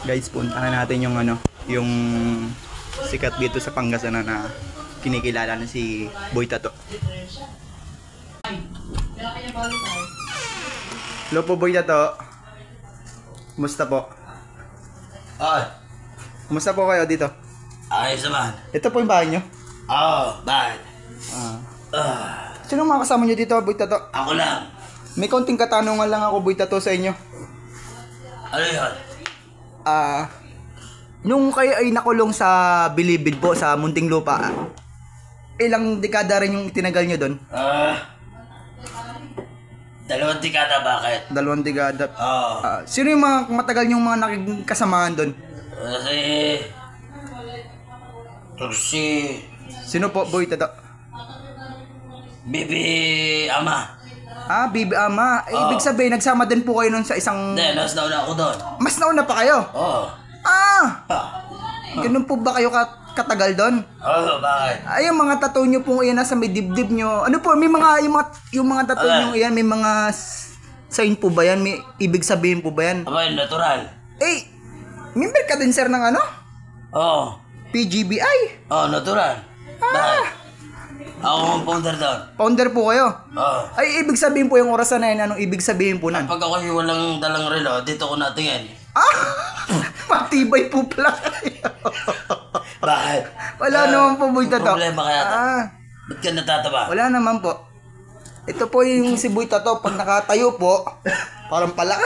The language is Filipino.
Guys, puntahan natin yung ano, yung sikat dito sa Pangasinan na kinikilala na si Boy Tato. Hello po, Boy Tato. Kumusta po? Ay, Kumusta po kayo dito? ayos naman. Ito po yung bahay nyo. Oo, bakit? Sino mga kasama nyo dito, Boy Tato? Ako lang. May konting katanungan lang ako, Boy Tato, sa inyo. Ano yun? Nung kayo ay nakulong sa Bilibid po, sa Munting Lupa, ilang dekada rin yung itinagal nyo doon? 2 dekada, bakit? 2 dekada. Oo. Sino yung mga matagal yung mga nakikasamahan doon? Si Sino po, Boy Tato? Bibi Ama. Bibi Ama. Ibig sabihin, nagsama din po kayo nun sa isang... Hindi, nas nauna ako doon. Mas nauna pa kayo? Oo. Ganun po ba kayo katagal doon? Oo, bakit? Ay, yung mga tattoo nyo po yan, nasa may dibdib nyo. Ano po, may mga, yung mga tattoo nyo yan, may mga sign po ba yan? May ibig sabihin po ba yan? Aba, natural. Member ka din, sir, ng ano? Oo. PGBI? Oo, natural. Bakit? Ako ang founder doon. Founder po kayo? Oo. Ay, ibig sabihin po yung orasan na yan, anong ibig sabihin po nan? Pag ako yung walang dalang relo, dito ko natingin. Matibay po pala kayo. Bakit? Wala naman po, Boy Tato. Problema kaya to. Ba't ka natatawa? Wala naman po. Ito po yung si Boy Tato, pag nakatayo po, parang palaka.